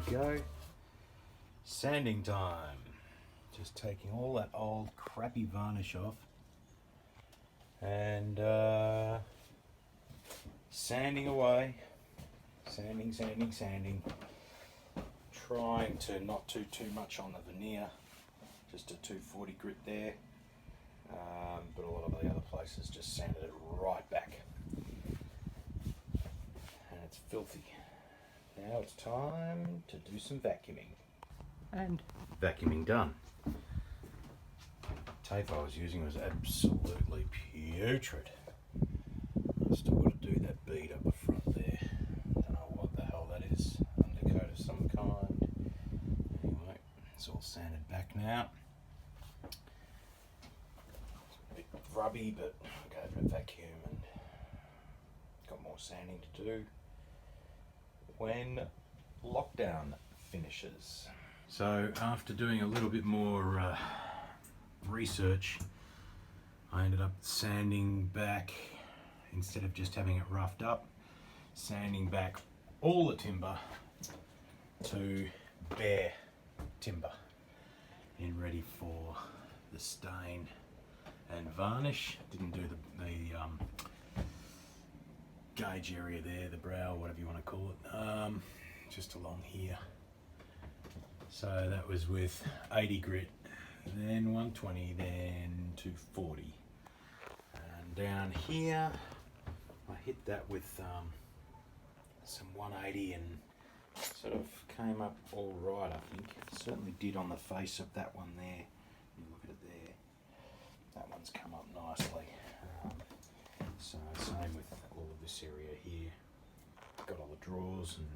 go. Sanding time. Just taking all that old crappy varnish off and sanding away. Sanding. Trying to not do too much on the veneer. Just a 240 grit there. But a lot of the other places just sanded it right back. And it's filthy. Now it's time to do some vacuuming. And vacuuming done. Tape I was using was absolutely putrid. I've still got to do that bead up the front there. Don't know what the hell that is. Undercoat of some kind. Anyway, it's all sanded back now. It's a bit rubby, but I gave it a vacuum and got more sanding to do when lockdown finishes. So after doing a little bit more research, I ended up sanding back, instead of just having it roughed up, sanding back all the timber to bare timber and ready for the stain and varnish. Didn't do the gauge area there, the brow, whatever you want to call it, just along here. So that was with 80 grit, then 120, then 240. And down here, I hit that with some 180 and sort of came up all right, I think. Certainly did on the face of that one there. You look at it there. That one's come up nicely. So same with all of this area here. Got all the drawers and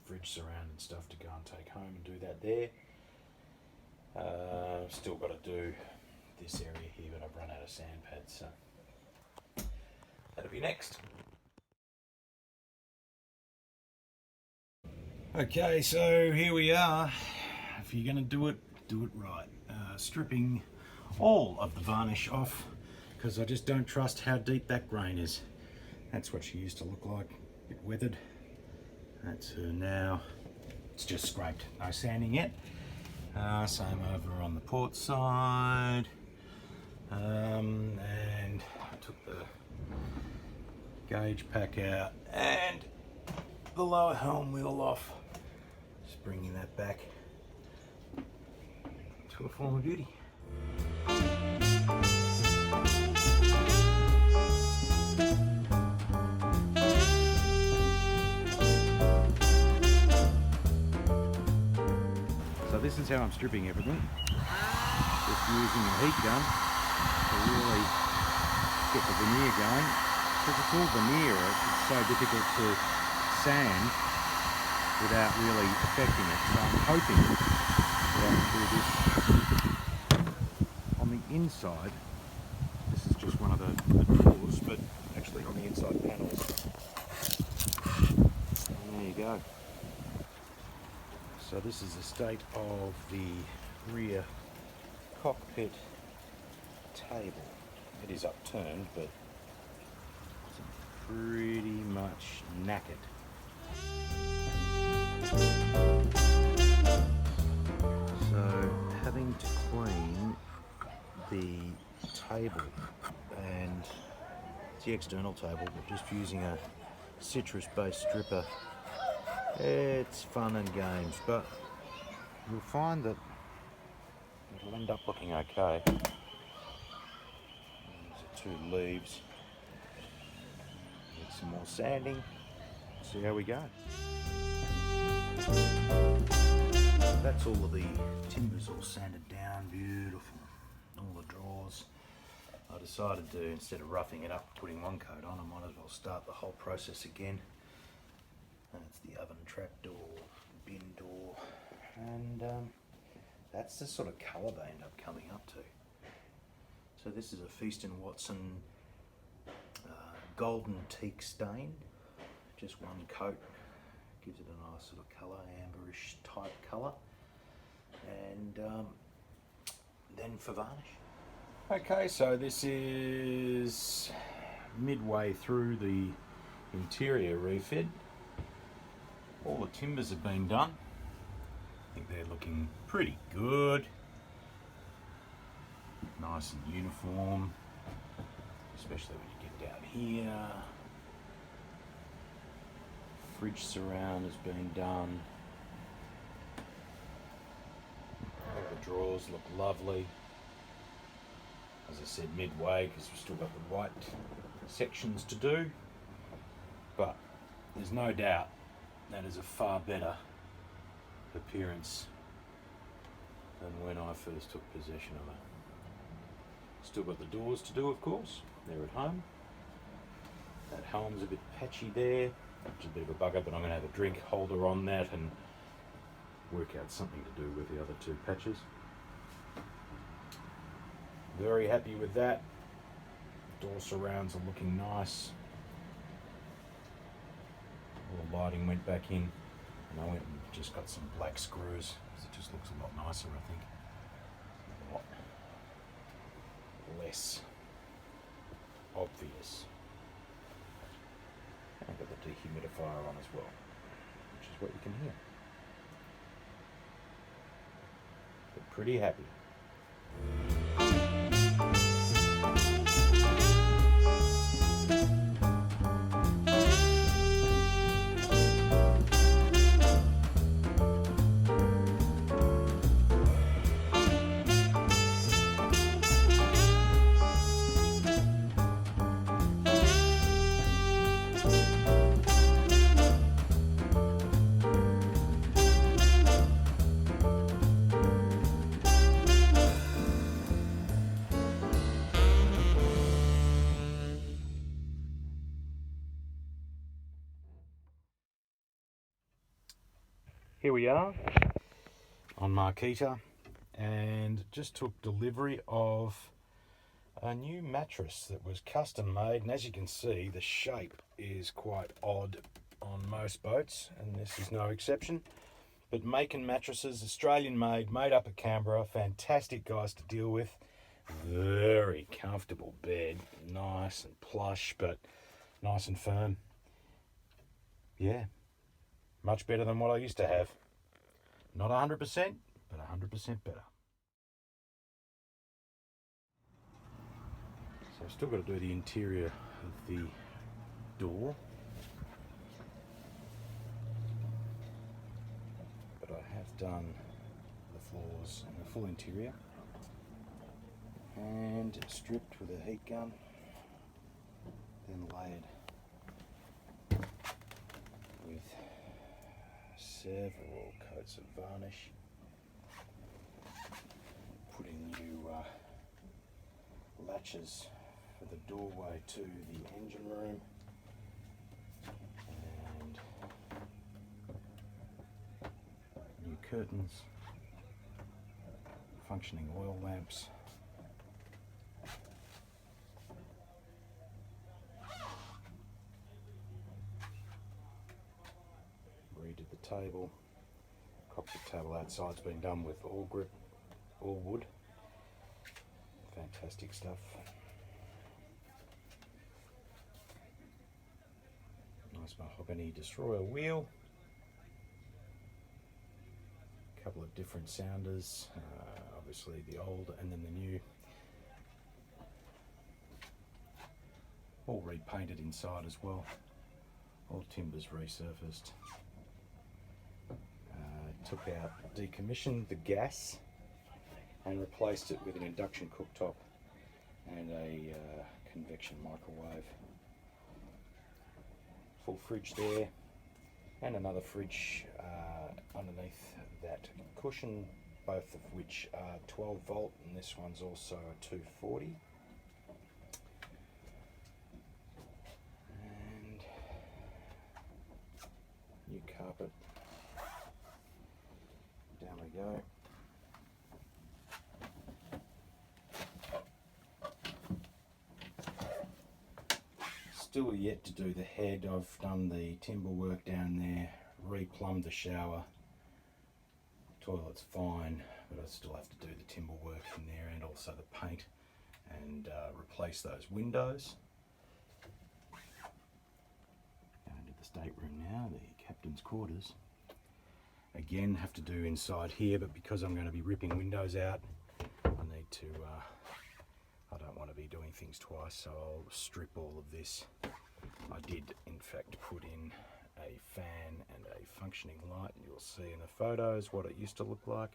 fridge surround and stuff to go and take home and do that there. Still got to do this area here, but I've run out of sand pads, so that'll be next. Okay, so here we are. If you're going to do it right. Stripping all of the varnish off, because I just don't trust how deep that grain is. That's what she used to look like, a bit weathered. That's her now. It's just scraped, no sanding yet. Same over on the port side. And I took the gauge pack out and the lower helm wheel off. Just bringing that back to a form of beauty. So this is how I'm stripping everything. Just using a heat gun to really get the veneer going. Because it's all veneer, it's so difficult to sand without really affecting it. So I'm hoping that I can do this on the inside. This is just one of the drawers, but actually on the inside panels. And there you go. So this is the state of the rear cockpit table. It is upturned, but it's pretty much knackered. So having to clean the table, and it's the external table, but just using a citrus-based stripper. It's fun and games, but you'll find that it'll end up looking okay. These are two leaves. Need some more sanding. See how we go. That's all of the timbers all sanded down, beautiful. All the drawers. I decided to, instead of roughing it up, putting one coat on, I might as well start the whole process again. That's the oven trap door, bin door, and that's the sort of colour they end up coming up to. So this is a Feast & Watson golden teak stain, just one coat, gives it a nice sort of colour, amberish type colour, and then for varnish. Okay, so this is midway through the interior refit. All the timbers have been done. think they're looking pretty good. Nice and uniform, especially when you get down here. Fridge surround has been done. All the drawers look lovely. As I said, midway, because we've still got the white sections to do. But there's no doubt that is a far better appearance than when I first took possession of it. Still got the doors to do, of course. They're at home. That helm's a bit patchy there, which is a bit of a bugger, but I'm going to have a drink holder on that and work out something to do with the other two patches. Very happy with that. Door surrounds are looking nice. All the lighting went back in, and I went and just got some black screws because it just looks a lot nicer, I think. A lot less obvious. And I've got the dehumidifier on as well, which is what you can hear. But pretty happy. Here we are on Markeeta, and just took delivery of a new mattress that was custom made, and as you can see the shape is quite odd on most boats, and this is no exception. But Macon Mattresses, Australian made, made up of Canberra, fantastic guys to deal with, very comfortable bed, nice and plush but nice and firm. Yeah, much better than what I used to have. Not 100%, but 100% better. So I've still got to do the interior of the door. But I have done the floors and the full interior. And stripped with a heat gun. Then laid with several coats of varnish, put in new latches for the doorway to the engine room, and new curtains, functioning oil lamps, redid the table. Cockpit table outside's been done with all grip, all wood. Fantastic stuff. Nice mahogany destroyer wheel. A couple of different sounders, obviously the old and then the new. All repainted inside as well. All timbers resurfaced. Took out, decommissioned the gas and replaced it with an induction cooktop and a convection microwave. Full fridge there, and another fridge underneath that cushion, both of which are 12 volt, and this one's also a 240. And new carpet. Down we go. Still yet to do the head. I've done the timber work down there, replumbed the shower. Toilet's fine, but I still have to do the timber work in there and also the paint and replace those windows. Going into the stateroom now, the captain's quarters. Again, have to do inside here, but because I'm going to be ripping windows out, I need to, I don't want to be doing things twice, so I'll strip all of this. I did in fact put in a fan and a functioning light. You'll see in the photos what it used to look like.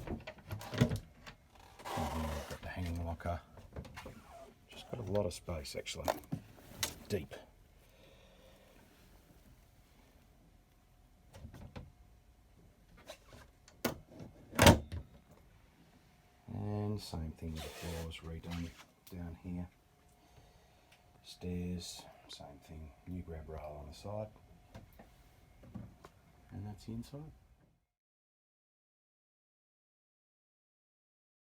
And here I've got the hanging locker. Just got a lot of space actually, deep. And same thing with the floors redone down here. Stairs, same thing, new grab rail on the side. And that's the inside.